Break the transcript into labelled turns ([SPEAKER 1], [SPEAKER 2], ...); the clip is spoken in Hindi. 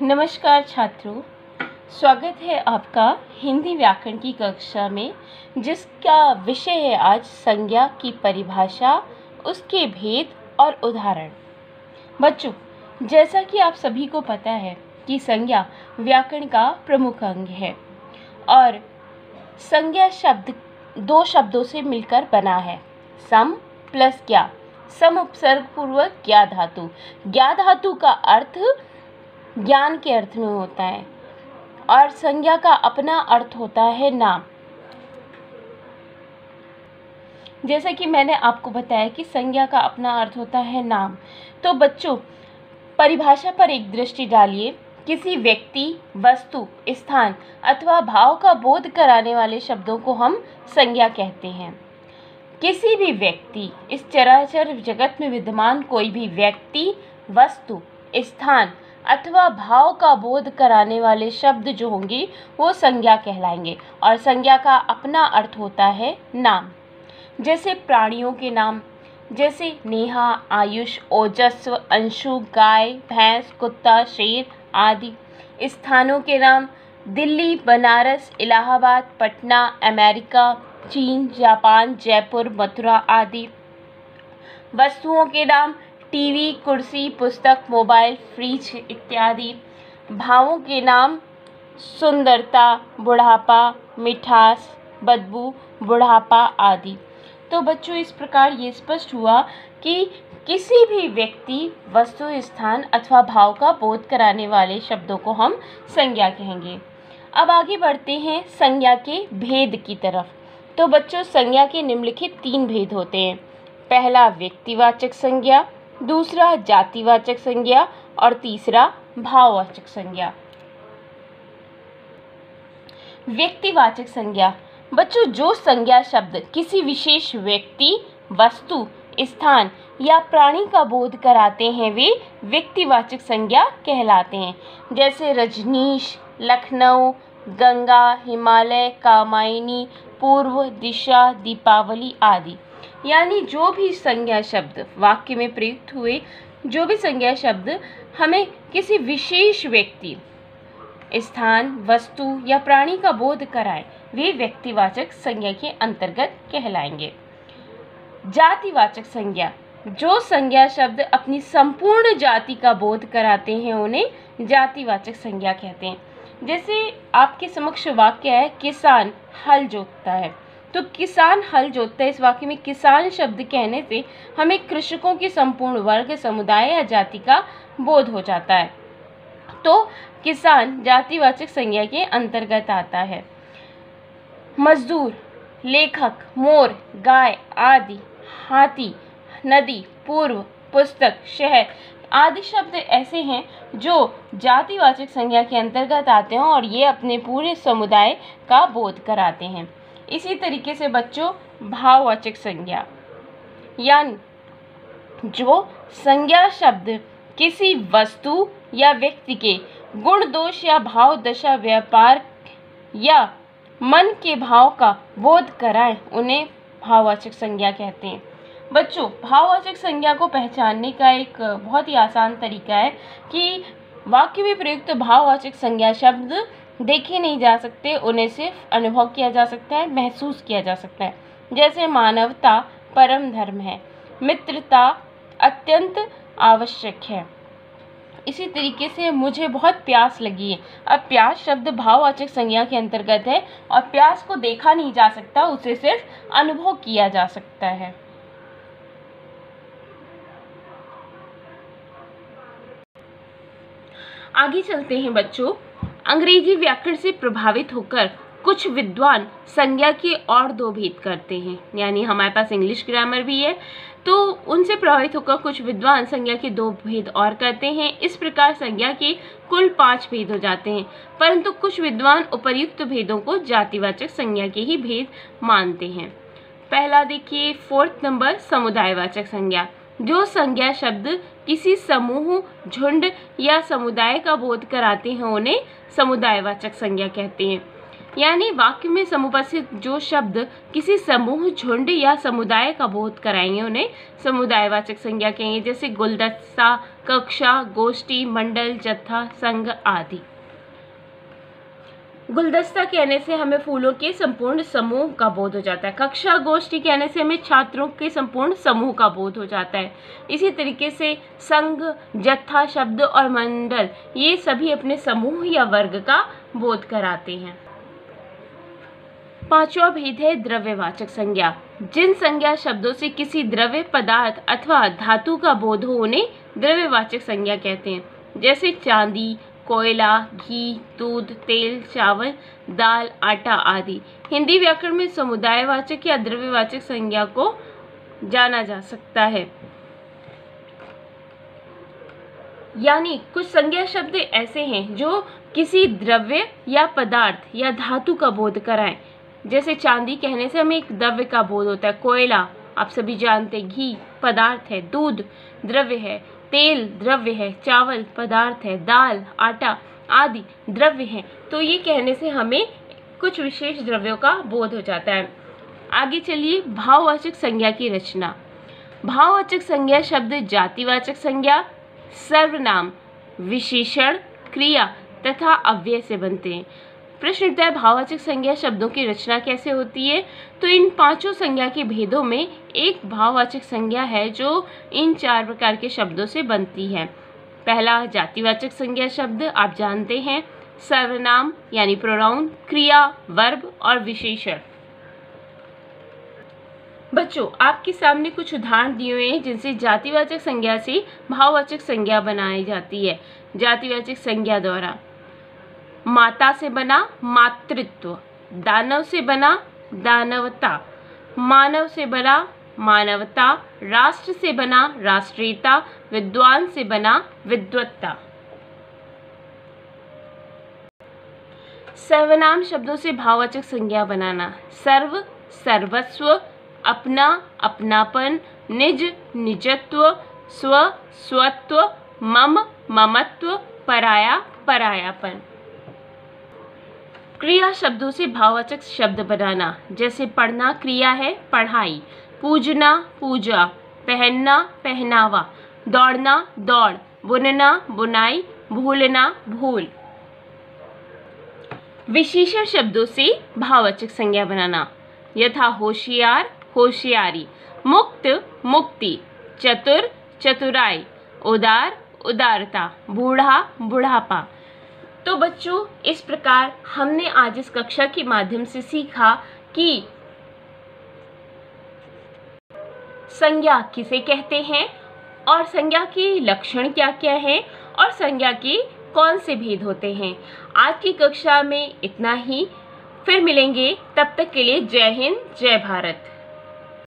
[SPEAKER 1] नमस्कार छात्रों, स्वागत है आपका हिंदी व्याकरण की कक्षा में, जिसका विषय है आज संज्ञा की परिभाषा, उसके भेद और उदाहरण। बच्चों, जैसा कि आप सभी को पता है कि संज्ञा व्याकरण का प्रमुख अंग है और संज्ञा शब्द दो शब्दों से मिलकर बना है, सम प्लस ज्ञा। सम उपसर्ग पूर्वक ज्ञा धातु। ज्ञा धातु का अर्थ ज्ञान के अर्थ में होता है और संज्ञा का अपना अर्थ होता है नाम। जैसा कि मैंने आपको बताया कि संज्ञा का अपना अर्थ होता है नाम, तो बच्चों परिभाषा पर एक दृष्टि डालिए। किसी व्यक्ति, वस्तु, स्थान अथवा भाव का बोध कराने वाले शब्दों को हम संज्ञा कहते हैं। किसी भी व्यक्ति, इस चराचर जगत में विद्यमान कोई भी व्यक्ति, वस्तु, स्थान अथवा भाव का बोध कराने वाले शब्द जो होंगे वो संज्ञा कहलाएंगे और संज्ञा का अपना अर्थ होता है नाम। जैसे प्राणियों के नाम, जैसे नेहा, आयुष, ओजस्व, अंशु, गाय, भैंस, कुत्ता, शेर आदि। स्थानों के नाम, दिल्ली, बनारस, इलाहाबाद, पटना, अमेरिका, चीन, जापान, जयपुर, मथुरा आदि। वस्तुओं के नाम, टीवी, कुर्सी, पुस्तक, मोबाइल, फ्रिज इत्यादि। भावों के नाम, सुंदरता, बुढ़ापा, मिठास, बदबू, बुढ़ापा आदि। तो बच्चों इस प्रकार ये स्पष्ट हुआ कि किसी भी व्यक्ति, वस्तु, स्थान अथवा भाव का बोध कराने वाले शब्दों को हम संज्ञा कहेंगे। अब आगे बढ़ते हैं संज्ञा के भेद की तरफ। तो बच्चों संज्ञा के निम्नलिखित 3 भेद होते हैं। पहला व्यक्तिवाचक संज्ञा, दूसरा जातिवाचक संज्ञा और तीसरा भाववाचक संज्ञा। व्यक्तिवाचक संज्ञा, बच्चों जो संज्ञा शब्द किसी विशेष व्यक्ति, वस्तु, स्थान या प्राणी का बोध कराते हैं वे व्यक्तिवाचक संज्ञा कहलाते हैं। जैसे रजनीश, लखनऊ, गंगा, हिमालय, कामायनी, पूर्व दिशा, दीपावली आदि। यानी जो भी संज्ञा शब्द वाक्य में प्रयुक्त हुए, जो भी संज्ञा शब्द हमें किसी विशेष व्यक्ति, स्थान, वस्तु या प्राणी का बोध कराए, वे व्यक्तिवाचक संज्ञा के अंतर्गत कहलाएंगे। जातिवाचक संज्ञा, जो संज्ञा शब्द अपनी संपूर्ण जाति का बोध कराते हैं उन्हें जातिवाचक संज्ञा कहते हैं। जैसे आपके समक्ष वाक्य है, किसान हल जोतता है, तो किसान हल जोतता है, इस वाक्य में किसान शब्द कहने से हमें कृषकों की संपूर्ण वर्ग, समुदाय या जाति का बोध हो जाता है, तो किसान जातिवाचक संज्ञा के अंतर्गत आता है। मजदूर, लेखक, मोर, गाय आदि, हाथी, नदी, पूर्व, पुस्तक, शहर आदि शब्द ऐसे हैं जो जातिवाचक संज्ञा के अंतर्गत आते हैं और ये अपने पूरे समुदाय का बोध कराते हैं। इसी तरीके से बच्चों भाववाचक संज्ञा, यानी जो संज्ञा शब्द किसी वस्तु या व्यक्ति के गुण, दोष या भाव, दशा, व्यापार या मन के भाव का बोध कराए, उन्हें भाववाचक संज्ञा कहते हैं। बच्चों भाववाचक संज्ञा को पहचानने का एक बहुत ही आसान तरीका है कि वाक्य में प्रयुक्त भाववाचक संज्ञा शब्द देखे नहीं जा सकते, उन्हें सिर्फ अनुभव किया जा सकता है, महसूस किया जा सकता है। जैसे मानवता परम धर्म है, मित्रता अत्यंत आवश्यक है। इसी तरीके से मुझे बहुत प्यास लगी है। अब प्यास शब्द भाववाचक संज्ञा के अंतर्गत है और प्यास को देखा नहीं जा सकता, उसे सिर्फ अनुभव किया जा सकता है। आगे चलते हैं बच्चों। अंग्रेजी व्याकरण से प्रभावित होकर कुछ विद्वान संज्ञा के और 2 भेद करते हैं, यानी हमारे पास इंग्लिश ग्रामर भी है, तो उनसे प्रभावित होकर कुछ विद्वान संज्ञा के 2 भेद और करते हैं। इस प्रकार संज्ञा के कुल 5 भेद हो जाते हैं, परंतु कुछ विद्वान उपर्युक्त भेदों को जातिवाचक संज्ञा के ही भेद मानते हैं। पहला देखिए 4th नंबर, समुदायवाचक संज्ञा। जो संज्ञा शब्द किसी समूह, झुंड या समुदाय का बोध कराते हैं उन्हें समुदायवाचक संज्ञा कहते हैं। यानी वाक्य में समुपस्थित जो शब्द किसी समूह, झुंड या समुदाय का बोध कराएंगे उन्हें समुदायवाचक संज्ञा कहेंगे, जैसे गुलदस्ता, कक्षा, गोष्ठी, मंडल, जत्था, संघ आदि। गुलदस्ता कहने से हमें फूलों के संपूर्ण समूह का बोध हो जाता है। कक्षा, गोष्ठी कहने से हमें छात्रों के संपूर्ण समूह का बोध हो जाता है। इसी तरीके से संघ, जत्था शब्द और मंडल ये सभी अपने समूह या वर्ग का बोध कराते हैं। पांचवा भेद है द्रव्यवाचक संज्ञा। जिन संज्ञा शब्दों से किसी द्रव्य, पदार्थ अथवा धातु का बोध हो उन्हें द्रव्यवाचक संज्ञा कहते हैं, जैसे चांदी, कोयला, घी, दूध, तेल, चावल, दाल, आटा आदि। हिंदी व्याकरण में समुदायवाचक या द्रव्यवाचक संज्ञा को जाना जा सकता है। यानी कुछ संज्ञा शब्द ऐसे हैं जो किसी द्रव्य या पदार्थ या धातु का बोध कराएं, जैसे चांदी कहने से हमें एक द्रव्य का बोध होता है, कोयला आप सभी जानते हैं घी पदार्थ है, दूध द्रव्य है, तेल द्रव्य है, चावल पदार्थ है, दाल, आटा आदि द्रव्य हैं। तो ये कहने से हमें कुछ विशेष द्रव्यों का बोध हो जाता है। आगे चलिए भाववाचक संज्ञा की रचना। भाववाचक संज्ञा शब्द जातिवाचक संज्ञा, सर्वनाम, विशेषण, क्रिया तथा अव्यय से बनते हैं। प्रश्न उठता है भाववाचक संज्ञा शब्दों की रचना कैसे होती है? तो इन पांचों संज्ञा के भेदों में एक भाववाचक संज्ञा है जो इन चार प्रकार के शब्दों से बनती है। पहला जातिवाचक संज्ञा शब्द आप जानते हैं, सर्वनाम यानी प्रोनाउन, क्रिया वर्ब और विशेषण। बच्चों आपके सामने कुछ उदाहरण दिए हुए हैं जिनसे जातिवाचक संज्ञा से भाववाचक संज्ञा बनाई जाती है। जातिवाचक संज्ञा द्वारा माता से बना मातृत्व, दानव से बना दानवता, मानव से बना मानवता, राष्ट्र से बना राष्ट्रीयता, विद्वान से बना विद्वत्ता। सर्वनाम शब्दों से भाववाचक संज्ञा बनाना, सर्व सर्वस्व, अपना अपनापन, निज निजत्व, स्व स्वत्व, मम ममत्व, पराया परायापन। क्रिया शब्दों से भाववाचक शब्द बनाना, जैसे पढ़ना क्रिया है पढ़ाई, पूजना पूजा, पहनना पहनावा, दौड़ना दौड़, बुनना बुनाई, भूलना भूल। विशेषण शब्दों से भाववाचक संज्ञा बनाना, यथा होशियार होशियारी, मुक्त मुक्ति, चतुर चतुराई, उदार उदारता, बूढ़ा बुढ़ापा। तो बच्चों इस प्रकार हमने आज इस कक्षा के माध्यम से सीखा कि संज्ञा किसे कहते हैं और संज्ञा के लक्षण क्या क्या हैं और संज्ञा के कौन से भेद होते हैं। आज की कक्षा में इतना ही, फिर मिलेंगे, तब तक के लिए जय हिंद जय भारत।